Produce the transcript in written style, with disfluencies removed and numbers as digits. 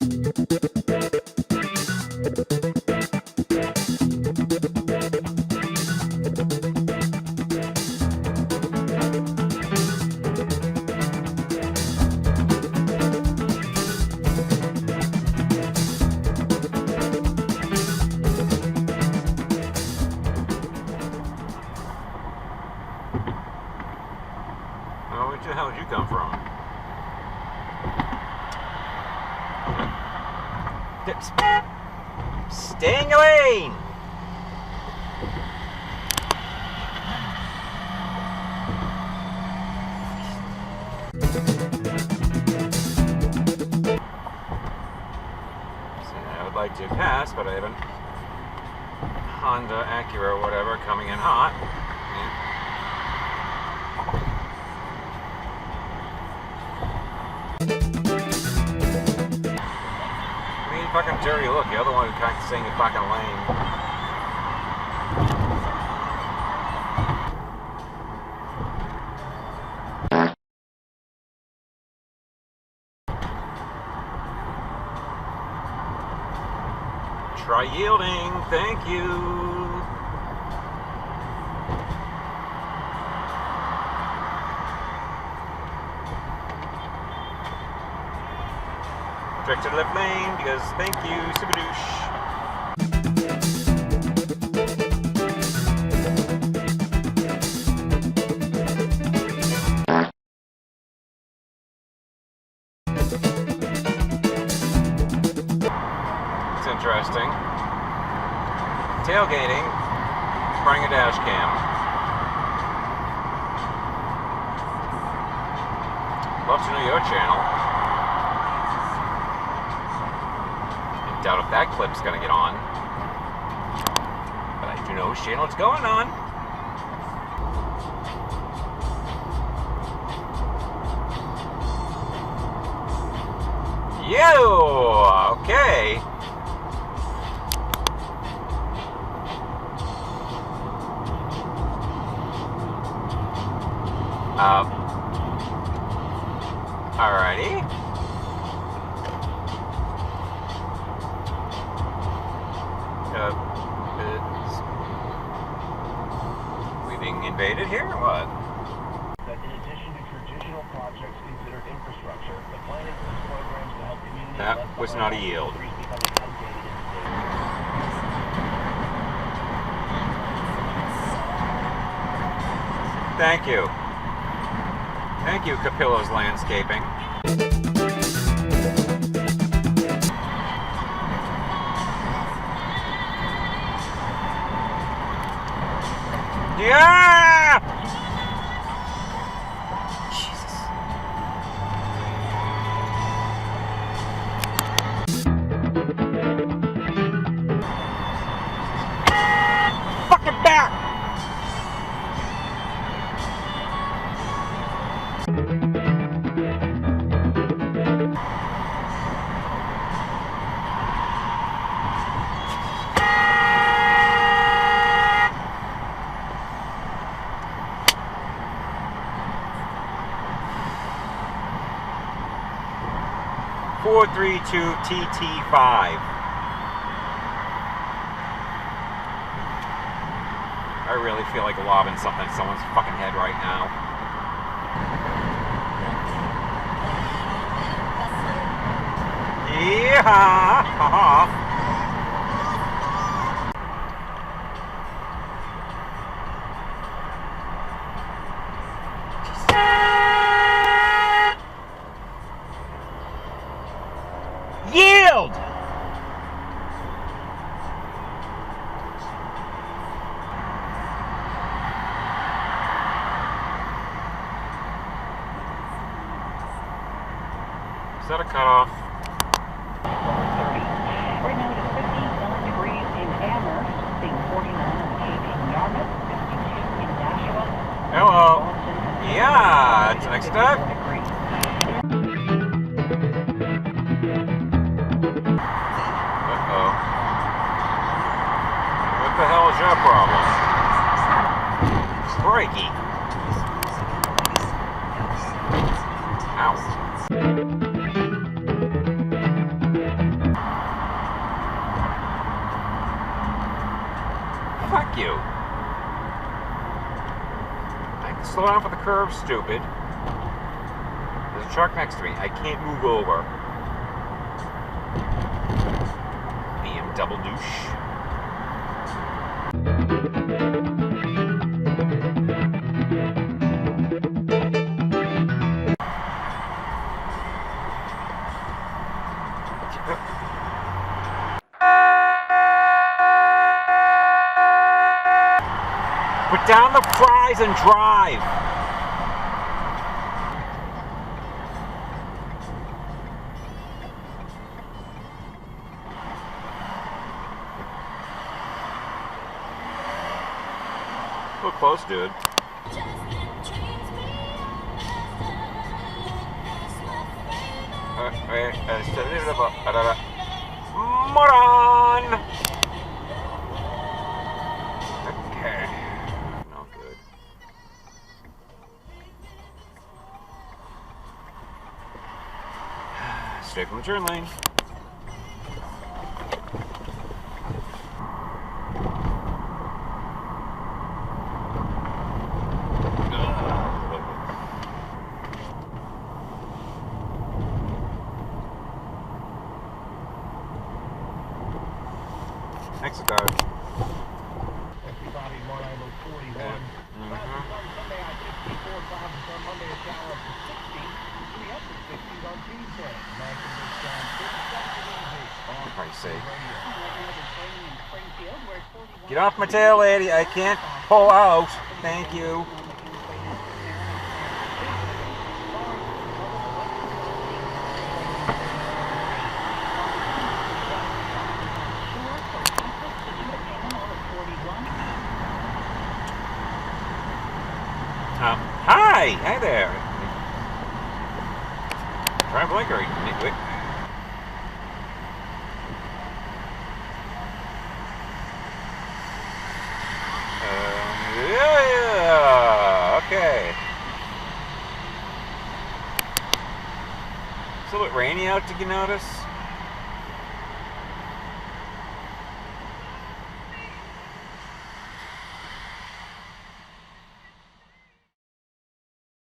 Where the hell did you come from? Stay in your lane! I would like to pass, but I have a Honda Acura or whatever coming in hot. Fucking dirty look, the other one who can't stay in the fucking lane. Try yielding, thank you. Direct to the left lane because thank you, Subadoosh. It's interesting. Tailgating, running a dash cam. Love to know your channel. Doubt if that clip's gonna get on, but I do know whose channel it's going on. Yo, okay. Alrighty. We being invaded here or what? That in addition to traditional projects considered infrastructure, the plan includes programs to help communities. That was not a yield. Thank you. Thank you, Capillo's Landscaping. Yeah! Jesus. Fucking back! TT5. I really feel like lobbing something at someone's fucking head right now. Yeah! Yield! Is that a cutoff? Right now it is 51 degrees in Amherst, being 49 in Yarmouth, 52 in Nashua. Hello. Yeah, it's next up. Uh-oh. What the hell is your problem? Crikey. Ow. slow down for the curve, stupid. There's a truck next to me. I can't move over. Double douche. Put down the fries and drive. Look close, dude. Moron! Okay. Not good. Stay from the turn lane. Exit guard. Everybody, one over 41. Sunday on 64, clouds on Monday, a shower up to 60. In the upper 60s on Tuesday. Maximum down 37 easy. For Christ's sake. Springfield, where 41. Get off my tail, lady. I can't pull out. Thank you. Hi! Hi there! Try blinker, nitwit. Yeah! Okay. It's a little bit rainy out, did you notice?